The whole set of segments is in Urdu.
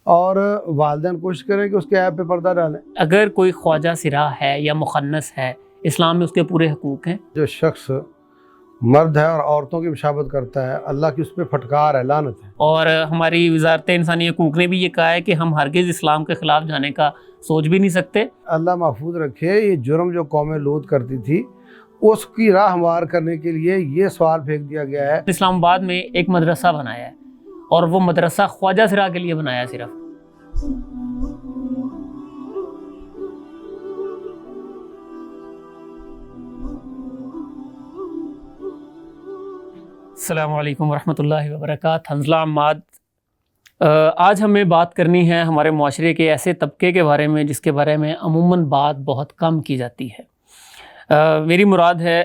اور والدین کوشش کریں کہ اس کے عیب پہ پردہ ڈالیں۔ اگر کوئی خواجہ سرا ہے یا مخنث ہے، اسلام میں اس کے پورے حقوق ہیں؟ جو شخص مرد ہے اور عورتوں کی مشابہت کرتا ہے، اللہ کی اس پہ پھٹکار ہے، لعنت ہے۔ اور ہماری وزارت انسانی حقوق نے بھی یہ کہا ہے کہ ہم ہرگز اسلام کے خلاف جانے کا سوچ بھی نہیں سکتے۔ اللہ محفوظ رکھے، یہ جرم جو قوم لوط کرتی تھی اس کی راہ ہموار کرنے کے لیے یہ سوال پھینک دیا گیا ہے۔ اسلام آباد میں ایک مدرسہ بنایا ہے اور وہ مدرسہ خواجہ سرا کے لیے بنایا ہے صرف۔ السلام علیکم ورحمۃ اللہ وبرکاتہ۔ حنظلہ عماد، آج ہمیں بات کرنی ہے ہمارے معاشرے کے ایسے طبقے کے بارے میں جس کے بارے میں عموماً بات بہت کم کی جاتی ہے۔ میری مراد ہے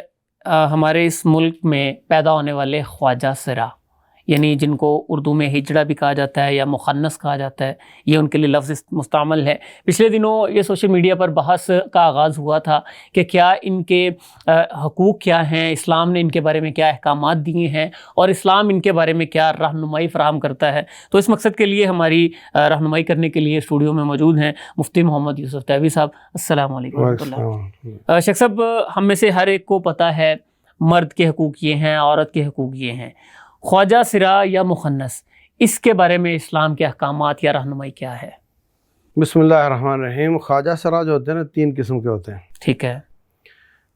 ہمارے اس ملک میں پیدا ہونے والے خواجہ سرا، یعنی جن کو اردو میں ہجڑا بھی کہا جاتا ہے یا مخنث کہا جاتا ہے، یہ ان کے لیے لفظ مستعمل ہے۔ پچھلے دنوں یہ سوشل میڈیا پر بحث کا آغاز ہوا تھا کہ کیا ان کے حقوق کیا ہیں، اسلام نے ان کے بارے میں کیا احکامات دیے ہیں اور اسلام ان کے بارے میں کیا رہنمائی فراہم کرتا ہے۔ تو اس مقصد کے لیے ہماری رہنمائی کرنے کے لیے اسٹوڈیو میں موجود ہیں مفتی محمد یوسف تیوی صاحب۔ السلام علیکم ورحمۃ اللہ۔ شیخ صاحب، ہم میں سے ہر ایک کو پتہ ہے مرد کے حقوق یہ ہیں، عورت کے حقوق یہ ہیں۔ خواجہ سرا یا مخنث، اس کے بارے میں اسلام کے احکامات یا رہنمائی کیا ہے؟ بسم اللہ الرحمن الرحیم۔ خواجہ سرا جو ہوتے ہیں نا، تین قسم کے ہوتے ہیں۔ ٹھیک ہے۔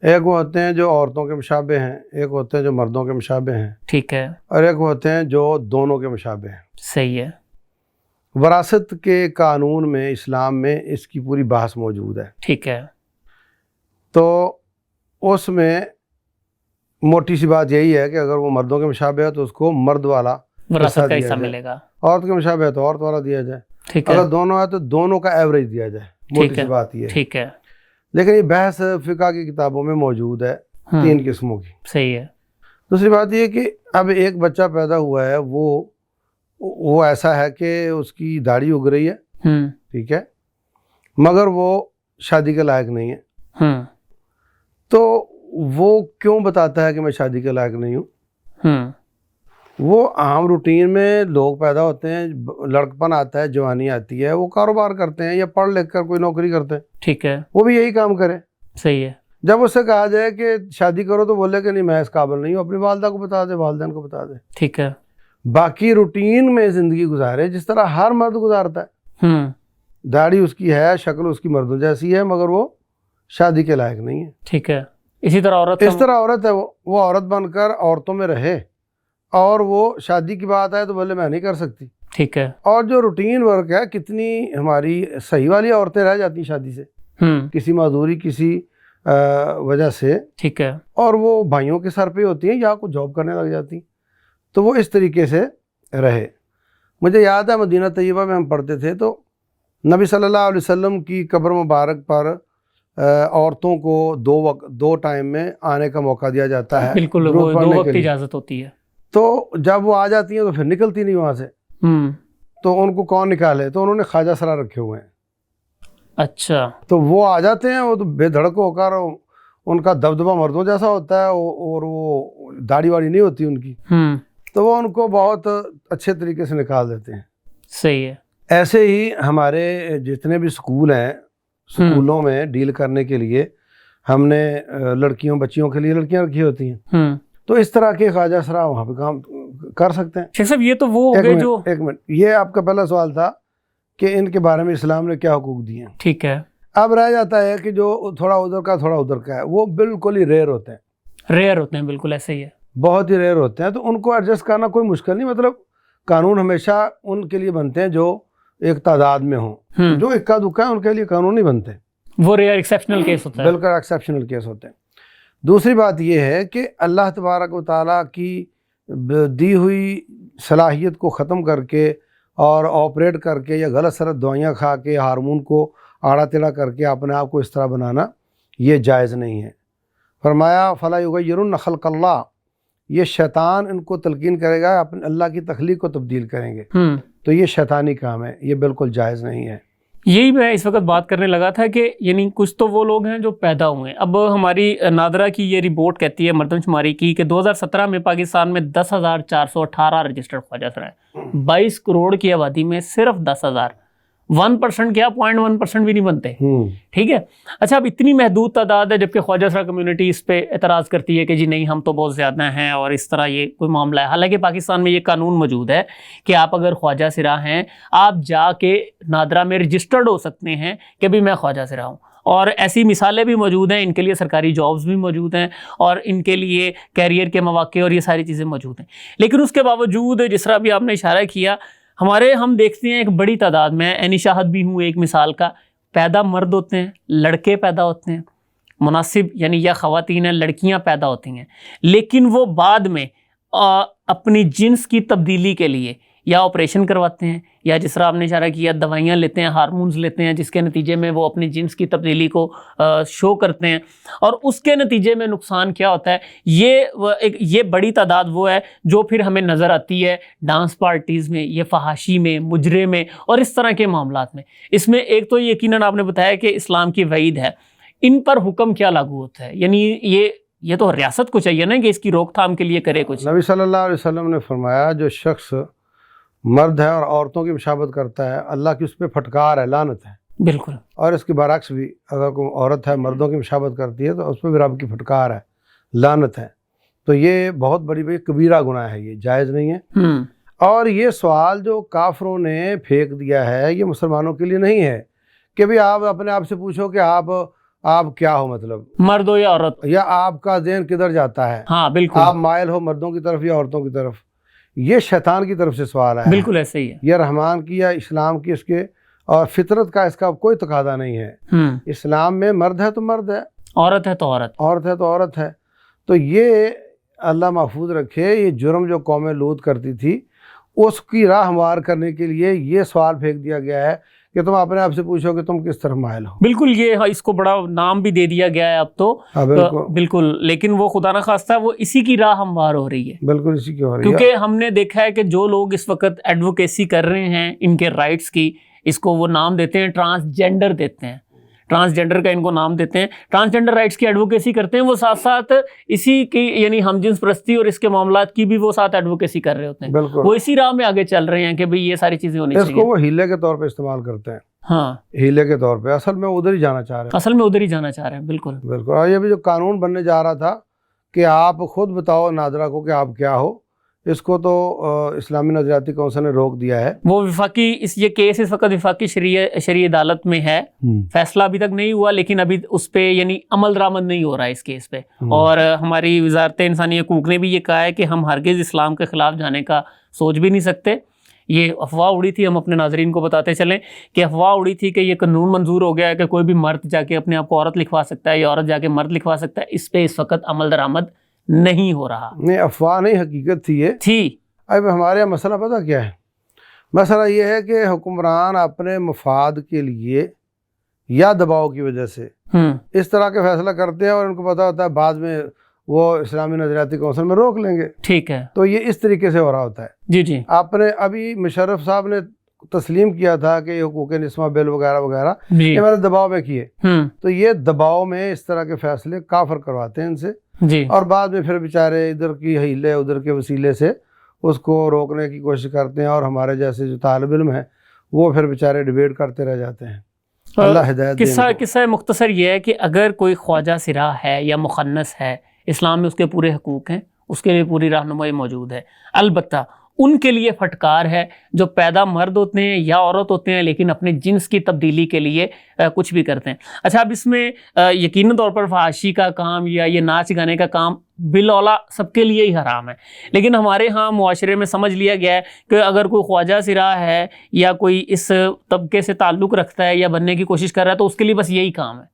ایک وہ ہوتے ہیں جو عورتوں کے مشابہ ہیں، ایک ہوتے ہیں جو مردوں کے مشابہ ہیں، ٹھیک ہے، اور ایک ہوتے ہیں جو دونوں کے مشابہ ہیں۔ صحیح ہے۔ وراثت کے قانون میں، اسلام میں اس کی پوری بحث موجود ہے۔ ٹھیک ہے۔ تو اس میں موٹی سی بات یہی ہے کہ اگر وہ مردوں کے مشابہ ہے تو اس کو مرد والا وراثت کا دیا حصہ جائے، ملے گا۔ عورت کے مشابہ ہے تو عورت والا دیا جائے، ٹھیک ہے، اگر دونوں ہے تو دونوں کا ایوریج دیا جائے۔ موٹی ٹھیک ہے، سی بات یہ ہے۔ ٹھیک ہے، لیکن یہ بحث فقہ کی کتابوں میں موجود ہے تین قسموں کی۔ صحیح ہے۔ دوسری بات یہ کہ اب ایک بچہ پیدا ہوا ہے، وہ ایسا ہے کہ اس کی داڑھی اگ رہی ہے، ٹھیک ہے، مگر وہ شادی کے لائق نہیں ہے۔ تو وہ کیوں بتاتا ہے کہ میں شادی کے لائق نہیں ہوں؟ وہ عام روٹین میں لوگ پیدا ہوتے ہیں، لڑکپن آتا ہے، جوانی آتی ہے، وہ کاروبار کرتے ہیں یا پڑھ لکھ کر کوئی نوکری کرتے ہیں، ٹھیک ہے، وہ بھی یہی کام کرے۔ صحیح ہے۔ جب اس سے کہا جائے کہ شادی کرو تو بولے کہ نہیں میں اس قابل نہیں ہوں، اپنی والدہ کو بتا دے، والدین کو بتا دے، ٹھیک ہے، باقی روٹین میں زندگی گزارے جس طرح ہر مرد گزارتا ہے۔ داڑھی اس کی ہے، شکل اس کی مردوں جیسی ہے، مگر وہ شادی کے لائق نہیں ہے۔ ٹھیک ہے۔ اسی طرح عورت اس طرح عورت ہے، وہ عورت بن کر عورتوں میں رہے اور وہ شادی کی بات آئے تو بولے میں نہیں کر سکتی۔ ٹھیک ہے۔ اور جو روٹین ورک ہے، کتنی ہماری صحیح والی عورتیں رہ جاتی ہیں شادی سے، کسی معذوری، کسی وجہ سے، ٹھیک ہے، اور وہ بھائیوں کے سر پہ ہوتی ہیں یا کچھ جاب کرنے لگ جاتی ہیں، تو وہ اس طریقے سے رہے۔ مجھے یاد ہے مدینہ طیبہ میں ہم پڑھتے تھے تو نبی صلی اللہ علیہ وسلم کی قبر مبارک پر عورتوں کو دو ٹائم میں آنے کا موقع دیا جاتا ہے، بالکل، وہ دو وقت اجازت ہوتی ہے۔ تو جب وہ آ جاتی ہیں تو پھر نکلتی نہیں وہاں سے، تو ان کو کون نکالے؟ تو انہوں نے خواجہ سرا رکھے ہوئے ہیں۔ اچھا۔ تو وہ آ جاتے ہیں، وہ تو بے دھڑک ہو کر، ان کا دبدبہ مردوں جیسا ہوتا ہے اور وہ داڑھی واڑی نہیں ہوتی ان کی، تو وہ ان کو بہت اچھے طریقے سے نکال دیتے ہیں۔ صحیح ہے۔ ایسے ہی ہمارے جتنے بھی سکول ہیں، سکولوں میں ڈیل کرنے کے لیے ہم نے لڑکیوں بچیوں کے لیے لڑکیاں رکھی ہوتی ہیں، تو اس طرح کے خواجہ سرا وہاں پہ کام کر سکتے ہیں۔ شیخ صاحب، یہ تو وہ ہو گئے جو ایک منٹ، یہ آپ کا پہلا سوال تھا کہ ان کے بارے میں اسلام نے کیا حقوق دیے ہیں۔ ٹھیک ہے۔ اب رہ جاتا ہے کہ جو تھوڑا ادھر کا تھوڑا ادھر کا ہے، وہ بالکل ہی ریئر ہوتے ہیں، ریئر ہوتے ہیں، بالکل ایسے ہی ہے، بہت ہی ریئر ہوتے ہیں، تو ان کو ایڈجسٹ کرنا کوئی مشکل نہیں۔ مطلب قانون ہمیشہ ان کے لیے بنتے ہیں جو ایک تعداد میں ہوں، جو اکا دکا ہے ان کے لیے قانون نہیں بنتے، وہ ریئر ایکسیپشنل کیس ہوتا ہے، بالکل ایکسیپشنل کیس ہوتے ہیں۔ دوسری بات یہ ہے کہ اللہ تبارک و تعالیٰ کی دی ہوئی صلاحیت کو ختم کر کے اور آپریٹ کر کے یا غلط سلط دوائیاں کھا کے ہارمون کو آڑا تیڑا کر کے اپنے آپ کو اس طرح بنانا یہ جائز نہیں ہے۔ فرمایا فَلَا يُغَيِّرُنَّ خَلْقَ اللَّهِ، یہ شیطان ان کو تلقین کرے گا، اپنے اللہ کی تخلیق کو تبدیل کریں گے، تو یہ شیطانی کام ہے، یہ بالکل جائز نہیں ہے۔ یہی میں اس وقت بات کرنے لگا تھا کہ یعنی کچھ تو وہ لوگ ہیں جو پیدا ہوئے ہیں. اب ہماری نادرا کی یہ رپورٹ کہتی ہے مردم شماری کی کہ 2017 میں پاکستان میں 10,418 رجسٹرڈ خواجہ سرا ہیں. 22 کروڑ کی آبادی میں صرف 10,000، 1% کیا 0.1% بھی نہیں بنتے. ٹھیک ہے. اچھا اب اتنی محدود تعداد ہے جبکہ خواجہ سرا کمیونٹی اس پہ اعتراض کرتی ہے کہ جی نہیں ہم تو بہت زیادہ ہیں اور اس طرح یہ کوئی معاملہ ہے. حالانکہ پاکستان میں یہ قانون موجود ہے کہ آپ اگر خواجہ سرا ہیں آپ جا کے نادرا میں رجسٹرڈ ہو سکتے ہیں کہ بھی میں خواجہ سرا ہوں. اور ایسی مثالیں بھی موجود ہیں، ان کے لیے سرکاری جابز بھی موجود ہیں اور ان کے لیے کیریئر کے مواقع اور یہ ساری چیزیں موجود ہیں. لیکن اس کے باوجود جس طرح بھی آپ نے اشارہ کیا ہم دیکھتے ہیں ایک بڑی تعداد میں عینی شاہد بھی ہوں ایک مثال کا، پیدا مرد ہوتے ہیں، لڑکے پیدا ہوتے ہیں مناسب یعنی یا خواتین ہیں لڑکیاں پیدا ہوتی ہیں، لیکن وہ بعد میں اپنی جنس کی تبدیلی کے لیے یا آپریشن کرواتے ہیں یا جس طرح آپ نے اشارہ کیا دوائیاں لیتے ہیں، ہارمونز لیتے ہیں جس کے نتیجے میں وہ اپنی جنس کی تبدیلی کو شو کرتے ہیں اور اس کے نتیجے میں نقصان کیا ہوتا ہے. یہ بڑی تعداد وہ ہے جو پھر ہمیں نظر آتی ہے ڈانس پارٹیز میں، یہ فحاشی میں، مجرے میں اور اس طرح کے معاملات میں. اس میں ایک تو یقیناً آپ نے بتایا کہ اسلام کی وعید ہے، ان پر حکم کیا لاگو ہوتا ہے؟ یعنی یہ تو ریاست کو چاہیے نا کہ اس کی روک تھام کے لیے کرے کچھ. نبی صلی اللہ علیہ وسلم نے فرمایا جو شخص مرد ہے اور عورتوں کی مشابہت کرتا ہے اللہ کی اس پہ پھٹکار ہے، لعنت ہے. بالکل. اور اس کے برعکس بھی اگر کوئی عورت ہے مردوں کی مشابہت کرتی ہے تو اس پہ بھی رب کی پھٹکار ہے، لعنت ہے. تو یہ بہت بڑی کبیرہ گناہ ہے، یہ جائز نہیں ہے. اور یہ سوال جو کافروں نے پھینک دیا ہے یہ مسلمانوں کے لیے نہیں ہے کہ بھی آپ اپنے آپ سے پوچھو کہ آپ کیا ہو، مطلب مرد ہو یا عورت، یا آپ کا ذہن کدھر جاتا ہے. ہاں بالکل. آپ مائل ہو مردوں کی طرف یا عورتوں کی طرف. یہ شیطان کی طرف سے سوال ہے. بالکل ایسے ہی ہے. یہ رحمان کی یا اسلام کی اس کے اور فطرت کا اس کا کوئی تقاضا نہیں ہے. اسلام میں مرد ہے تو مرد ہے، عورت ہے تو عورت ہے. تو یہ اللہ محفوظ رکھے، یہ جرم جو قوم لوط کرتی تھی اس کی راہ ہموار کرنے کے لیے یہ سوال پھینک دیا گیا ہے کہ تم اپنے آپ سے پوچھو کہ تم کس طرف مائل ہو. بالکل. یہ اس کو بڑا نام بھی دے دیا گیا ہے اب تو. بالکل. لیکن وہ خدا نہ خواستہ وہ اسی کی راہ ہموار ہو رہی ہے. بالکل اسی کی ہو رہی ہے. کیونکہ ہم نے دیکھا ہے کہ جو لوگ اس وقت ایڈوکیسی کر رہے ہیں ان کے رائٹس کی، اس کو وہ نام دیتے ہیں ٹرانسجینڈر دیتے ہیں، ٹرانسجینڈر کا ان کو نام دیتے ہیں. ٹرانسجینڈر رائٹس کی ایڈوکیسی کرتے ہیں، وہ ساتھ ساتھ اسی کی یعنی ہم جنس پرستی اور اس کے معاملات کی بھی وہ ساتھ ایڈوکیسی کر رہے ہوتے ہیں. وہ اسی راہ میں آگے چل رہے ہیں کہ بھئی یہ ساری چیزیں ہونی چاہیے. اس کو وہ ہیلے کے طور پہ استعمال کرتے ہیں. ہاں ہیلے کے طور پہ. اصل میں ادھر ہی جانا چاہ رہے ہیں. بالکل. اور یہ بھی جو قانون بننے جا رہا تھا کہ آپ خود بتاؤ نادرا کو کہ آپ کیا ہو، اس کو تو اسلامی نظریاتی کونسل نے روک دیا ہے. وہ وفاقی یہ کیس اس وقت وفاقی شرعی عدالت میں ہے، فیصلہ ابھی تک نہیں ہوا لیکن ابھی اس پہ یعنی عمل درآمد نہیں ہو رہا ہے اس کیس پہ. اور ہماری وزارت انسانی حقوق نے بھی یہ کہا ہے کہ ہم ہرگز اسلام کے خلاف جانے کا سوچ بھی نہیں سکتے. یہ افواہ اڑی تھی، ہم اپنے ناظرین کو بتاتے چلیں کہ افواہ اڑی تھی کہ یہ قانون منظور ہو گیا ہے کہ کوئی بھی مرد جا کے اپنے آپ کو عورت لکھوا سکتا ہے یا عورت جا کے مرد لکھوا سکتا ہے. اس پہ اس وقت عمل درآمد نہیں ہو رہا. نہیں افواہ نہیں، حقیقت تھی یہ تھی. اب ہمارے یہاں مسئلہ پتہ کیا ہے؟ مسئلہ یہ ہے کہ حکمران اپنے مفاد کے لیے یا دباؤ کی وجہ سے اس طرح کے فیصلہ کرتے ہیں اور ان کو پتہ ہوتا ہے بعد میں وہ اسلامی نظریاتی کونسل میں روک لیں گے. ٹھیک ہے. تو یہ اس طریقے سے ہو رہا ہوتا ہے. جی. آپ نے ابھی مشرف صاحب نے تسلیم کیا تھا کہ یہ حقوق نسواں بل وغیرہ وغیرہ یہ میں نے دباؤ میں کیے. تو یہ دباؤ میں اس طرح کے فیصلے کافر کرواتے ہیں ان سے. اور بعد میں پھر بیچارے ادھر کی حیلے ادھر کے وسیلے سے اس کو روکنے کی کوشش کرتے ہیں اور ہمارے جیسے جو طالب علم ہیں وہ پھر بیچارے ڈیبیٹ کرتے رہ جاتے ہیں. اللہ ہدایت. قصہ مختصر یہ ہے کہ اگر کوئی خواجہ سرا ہے یا مخنث ہے، اسلام میں اس کے پورے حقوق ہیں، اس کے لیے پوری رہنمائی موجود ہے. البتہ ان کے لیے پھٹکار ہے جو پیدا مرد ہوتے ہیں یا عورت ہوتے ہیں لیکن اپنے جنس کی تبدیلی کے لیے کچھ بھی کرتے ہیں. اچھا اب اس میں یقیناً طور پر فحاشی کا کام یا یہ ناچ گانے کا کام بالاولیٰ سب کے لیے ہی حرام ہے، لیکن ہمارے ہاں معاشرے میں سمجھ لیا گیا ہے کہ اگر کوئی خواجہ سرا ہے یا کوئی اس طبقے سے تعلق رکھتا ہے یا بننے کی کوشش کر رہا ہے تو اس کے لیے بس یہی کام ہے.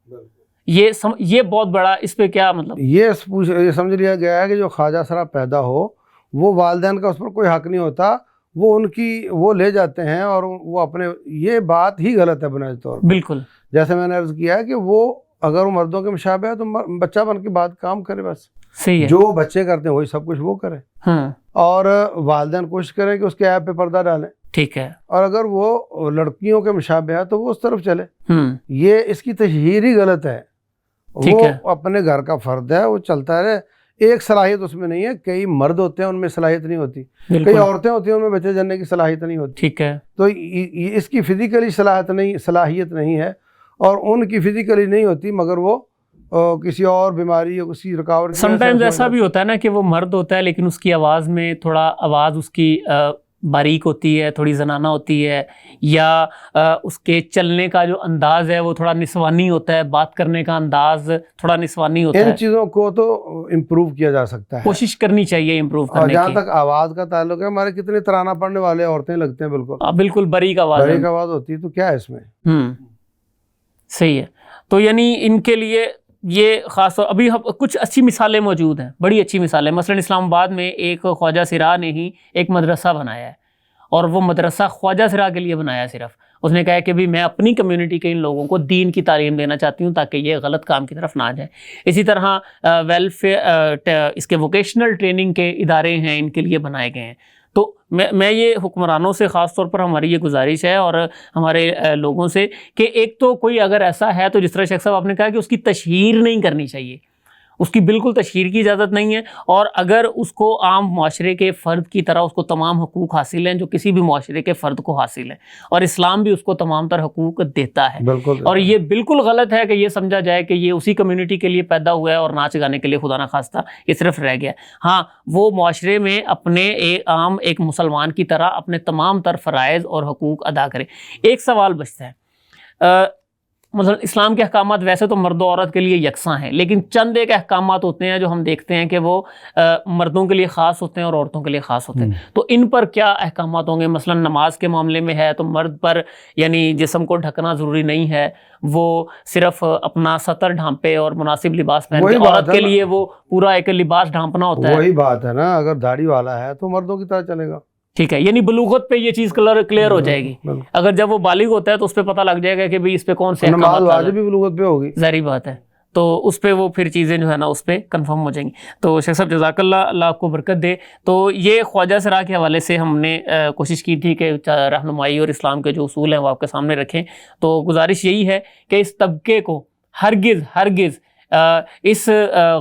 یہ بہت بڑا اس پہ کیا مطلب یہ سمجھ لیا گیا ہے کہ جو خواجہ سرا پیدا ہو وہ والدین کا اس پر کوئی حق نہیں ہوتا، وہ لے جاتے ہیں اور وہ اپنے یہ بات ہی غلط ہے بنیادی طور پر. بالکل. جیسے میں نے عرض کیا ہے کہ وہ اگر وہ مردوں کے مشابہ ہے تو بچہ بن کے بعد کام کرے، بس صحیح ہے. جو بچے کرتے ہیں وہی سب کچھ وہ کرے. اور والدین کوشش کریں کہ اس کے عیب پہ پردہ ڈالیں. ٹھیک ہے. اور اگر وہ لڑکیوں کے مشابہ ہے تو وہ اس طرف چلے. یہ اس کی تشہیر ہی غلط ہے. وہ اپنے گھر کا فرد ہے, وہ چلتا رہے. ایک صلاحیت اس میں نہیں ہے. کئی مرد ہوتے ہیں ان میں صلاحیت نہیں ہوتی, کئی عورتیں ہوتی ہیں ان میں بچے جننے کی صلاحیت نہیں ہوتی. ٹھیک ہے. تو اس کی فزیکلی صلاحیت نہیں ہے اور ان کی فزیکلی نہیں ہوتی, مگر وہ کسی اور بیماری یا کسی رکاوٹ. سم ٹائمز ایسا بھی ہوتا ہے نا کہ وہ مرد ہوتا ہے لیکن اس کی آواز میں تھوڑا آواز اس کی باریک ہوتی ہے, تھوڑی زنانہ ہوتی ہے, یا اس کے چلنے کا جو انداز ہے وہ تھوڑا نسوانی ہوتا ہے, بات کرنے کا انداز تھوڑا نسوانی ہوتا ہے. ان چیزوں کو تو امپروو کیا جا سکتا ہے, کوشش کرنی چاہیے امپروو کرنے کی. اور جہاں تک آواز کا تعلق ہے, ہمارے کتنے ترانہ پڑھنے والے عورتیں لگتے ہیں بالکل باریک آواز ہوتی ہے, تو کیا ہے اس میں. صحیح ہے. تو یعنی ان کے لیے یہ خاص طور ابھی کچھ اچھی مثالیں موجود ہیں, بڑی اچھی مثالیں. مثلا اسلام آباد میں ایک خواجہ سرا نے ہی ایک مدرسہ بنایا ہے, اور وہ مدرسہ خواجہ سرا کے لیے بنایا صرف. اس نے کہا کہ بھی میں اپنی کمیونٹی کے ان لوگوں کو دین کی تعلیم دینا چاہتی ہوں تاکہ یہ غلط کام کی طرف نہ جائیں. اسی طرح ویلفیئر اس کے ووکیشنل ٹریننگ کے ادارے ہیں, ان کے لیے بنائے گئے ہیں. تو میں یہ حکمرانوں سے خاص طور پر ہماری یہ گزارش ہے اور ہمارے لوگوں سے کہ ایک تو کوئی اگر ایسا ہے تو جس طرح شیخ صاحب آپ نے کہا کہ اس کی تشہیر نہیں کرنی چاہیے, اس کی بالکل تشہیر کی اجازت نہیں ہے. اور اگر اس کو عام معاشرے کے فرد کی طرح اس کو تمام حقوق حاصل ہیں جو کسی بھی معاشرے کے فرد کو حاصل ہیں, اور اسلام بھی اس کو تمام تر حقوق دیتا ہے. اور یہ بالکل غلط ہے کہ یہ سمجھا جائے کہ یہ اسی کمیونٹی کے لیے پیدا ہوا ہے اور ناچ گانے کے لیے خدا نہ خواستہ یہ صرف رہ گیا. ہاں, وہ معاشرے میں اپنے عام ایک مسلمان کی طرح اپنے تمام تر فرائض اور حقوق ادا کرے. ایک سوال بچتا ہے, مثلا اسلام کے احکامات ویسے تو مرد و عورت کے لیے یکساں ہیں, لیکن چند ایک احکامات ہوتے ہیں جو ہم دیکھتے ہیں کہ وہ مردوں کے لیے خاص ہوتے ہیں اور عورتوں کے لیے خاص ہوتے ہیں. تو ان پر کیا احکامات ہوں گے؟ مثلا نماز کے معاملے میں ہے تو مرد پر یعنی جسم کو ڈھکنا ضروری نہیں ہے, وہ صرف اپنا سطر ڈھانپے اور مناسب لباس پہن کے. عورت کے لیے وہ پورا ایک لباس ڈھانپنا ہوتا ہے. وہی بات ہے نا, اگر داڑھی والا ہے تو مردوں کی طرح چلے گا. ٹھیک ہے, یعنی بلوغت پہ یہ چیز کلیئر ہو جائے گی. اگر جب وہ بالغ ہوتا ہے تو اس پہ پتہ لگ جائے گا کہ بھئی اس پہ کون سے نماز واجب بھی بلوغت پہ ہوگی, ظاہری بات ہے. تو اس پہ وہ پھر چیزیں جو ہے نا اس پہ کنفرم ہو جائیں گی. تو شیخ صاحب جزاک اللہ آپ کو برکت دے. تو یہ خواجہ سرا کے حوالے سے ہم نے کوشش کی تھی کہ رہنمائی اور اسلام کے جو اصول ہیں وہ آپ کے سامنے رکھیں. تو گزارش یہی ہے کہ اس طبقے کو ہرگز اس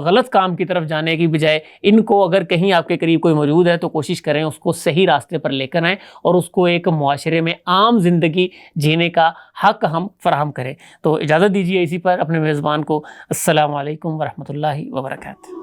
غلط کام کی طرف جانے کی بجائے ان کو اگر کہیں آپ کے قریب کوئی موجود ہے تو کوشش کریں اس کو صحیح راستے پر لے کر آئیں اور اس کو ایک معاشرے میں عام زندگی جینے کا حق ہم فراہم کریں. تو اجازت دیجیے اسی پر اپنے میزبان کو. السلام علیکم ورحمۃ اللہ وبرکاتہ.